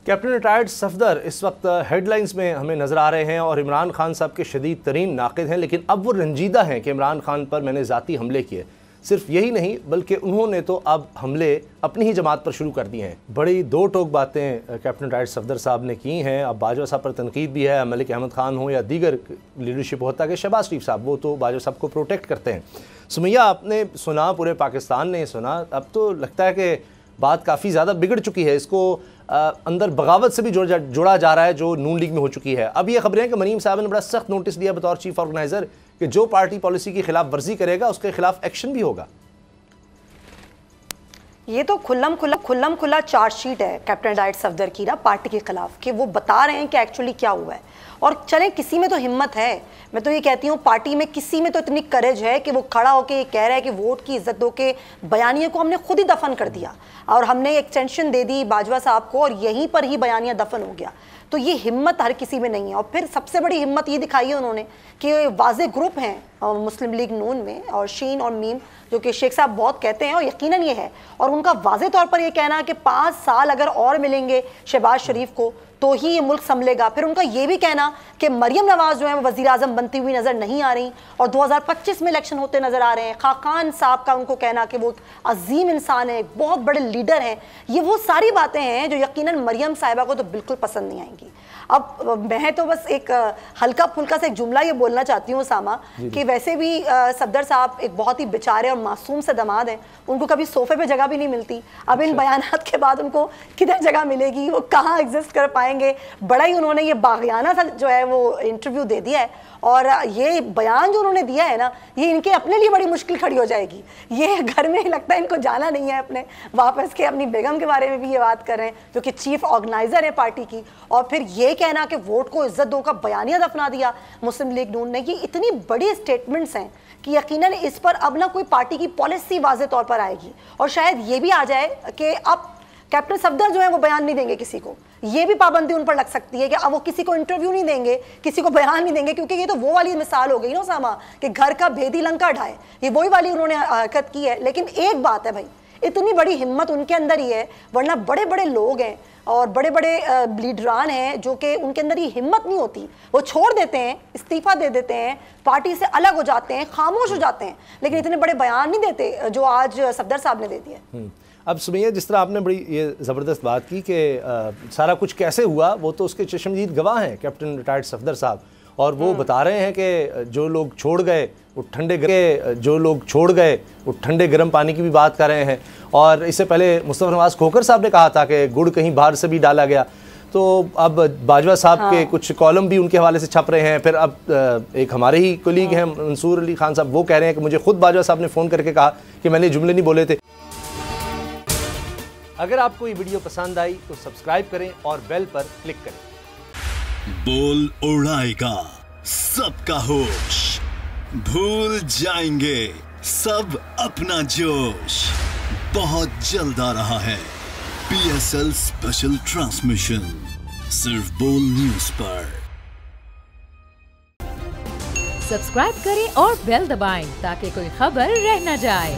Captain retired Safdar इस वक्त headlines में हमें नज़र आ रहे हैं और इमरान खान साहब के शदीद तरीन नाक़िद हैं, लेकिन अब वो रंजीदा हैं कि इमरान खान पर मैंने ज़ाती हमले किए। सिर्फ यही नहीं बल्कि उन्होंने तो अब हमले अपनी ही जमात पर शुरू कर दिए हैं। बड़ी दो टोक बातें कैप्टन रिटायर्ड सफदर साहब ने की हैं। अब बाजवा साहब पर तनकीद भी है, मलिक अहमद खान हो या दीगर लीडरशिप होता कि शहबाज शरीफ साहब, वो तो बाजवा साहब को प्रोटेक्ट करते हैं। सुमैया, आपने सुना, पूरे पाकिस्तान ने सुना, अब तो लगता है कि बात काफ़ी ज़्यादा बिगड़ चुकी है। इसको अंदर बगावत से भी जोड़ा जा रहा है जो नून लीग में हो चुकी है। अब ये खबरें हैं कि मरीम साहब ने बड़ा सख्त नोटिस दिया बतौर चीफ ऑर्गेनाइज़र कि जो पार्टी पॉलिसी की खिलाफ वर्जी करेगा उसके खिलाफ एक्शन भी होगा। ये तो खुल्लम खुल्ला चार्जशीट है कैप्टन रिटायर्ड सफदर की ना पार्टी के खिलाफ, कि वो बता रहे हैं कि एक्चुअली क्या हुआ है। और चलें, किसी में तो हिम्मत है, मैं तो ये कहती हूँ पार्टी में किसी में तो इतनी करेज है कि वो खड़ा होकर ये कह रहा है कि वोट की इज्जत दो के बयानिया को हमने खुद ही दफन कर दिया और हमने एक्सटेंशन दे दी बाजवा साहब को और यहीं पर ही बयानिया दफन हो गया। तो ये हिम्मत हर किसी में नहीं है। और फिर सबसे बड़ी हिम्मत ये दिखाई है उन्होंने कि वाज़े ग्रुप हैं मुस्लिम लीग नून में, और शीन और मीम, जो कि शेख साहब बहुत कहते हैं और यकीनन ये है, और उनका वाज़े तौर पर ये कहना कि 5 साल अगर और मिलेंगे शहबाज शरीफ को तो ही ये मुल्क संभलेगा। फिर उनका ये भी कहना कि मरियम नवाज़ जो है वो वज़ीर आज़म बनती हुई नज़र नहीं आ रही और 2025 में इलेक्शन होते नज़र आ रहे हैं। खाकान साहब का उनको कहना कि वो अजीम इंसान है, बहुत बड़े लीडर हैं। ये वो सारी बातें हैं जो यकीनन मरियम साहिबा को तो बिल्कुल पसंद नहीं आएंगी। अब मैं तो बस एक हल्का फुल्का सा एक जुमला ये बोलना चाहती हूँ सामा, कि वैसे भी सफदर साहब एक बहुत ही बेचारे और मासूम से दामाद हैं, उनको कभी सोफे पे जगह भी नहीं मिलती। अब इन बयानात के बाद उनको किधर जगह मिलेगी, वो कहाँ एग्जिस्ट कर पाएंगे। बड़ा ही उन्होंने ये बागियाना सा जो है वो इंटरव्यू दे दिया है, और ये बयान जो उन्होंने दिया है ना, ये इनके अपने लिए बड़ी मुश्किल खड़ी हो जाएगी। ये घर में लगता है इनको जाना नहीं है अपने वापस के, अपनी बेगम के बारे में भी ये बात कर रहे हैं जो कि चीफ ऑर्गेनाइजर है पार्टी की, और फिर ये कहना कि वोट को इज्जत दो का बयानिया दफना दिया मुस्लिम लीग नून ने। ये इतनी बड़ी स्टेटमेंट्स हैं कि यकीनन इस पर अब ना कोई पार्टी की पॉलिसी वाज़े तौर पर आएगी, और शायद ये भी आ जाए कि अब कैप्टन सफदर जो है वो बयान नहीं देंगे किसी को। ये भी पाबंदी उन पर लग सकती है कि अब वो किसी को इंटरव्यू नहीं देंगे, किसी को बयान नहीं देंगे, क्योंकि ये तो वो वाली मिसाल हो गई ना सामा कि घर का भेदी लंका ढाए, ये वही वाली उन्होंने हरकत की है। लेकिन एक बात है भाई, इतनी बड़ी हिम्मत उनके अंदर ही है, वरना बड़े बड़े लोग हैं और बड़े बड़े लीडरान हैं जो कि उनके अंदर ये हिम्मत नहीं होती, वो छोड़ देते हैं, इस्तीफा दे देते हैं, पार्टी से अलग हो जाते हैं, खामोश हो जाते हैं, लेकिन इतने बड़े बयान नहीं देते जो आज सफदर साहब ने दे दिए। अब सुनिए, जिस तरह आपने बड़ी ये ज़बरदस्त बात की कि सारा कुछ कैसे हुआ, वो तो उसके चश्मदीद गवाह हैं कैप्टन रिटायर्ड सफदर साहब, और वो बता रहे हैं कि जो लोग छोड़ गए वो ठंडे गर्म पानी की भी बात कर रहे हैं। और इससे पहले मुस्तफ़ा नवाज़ खोखर साहब ने कहा था कि गुड़ कहीं बाहर से भी डाला गया। तो अब बाजवा साहब के कुछ कॉलम भी उनके हवाले से छप रहे हैं। फिर अब एक हमारे ही कोलीग हैं मंसूर अली खान साहब, वो कह रहे हैं कि मुझे खुद बाजवा साहब ने फ़ोन करके कहा कि मैंने जुमले नहीं बोले थे। अगर आपको ये वीडियो पसंद आई तो सब्सक्राइब करें और बेल पर क्लिक करें। बोल उड़ाएगा सबका होश, भूल जाएंगे सब अपना जोश। बहुत जल्द आ रहा है PSL स्पेशल ट्रांसमिशन, सिर्फ बोल न्यूज पर। सब्सक्राइब करें और बेल दबाएं ताकि कोई खबर रह न जाए।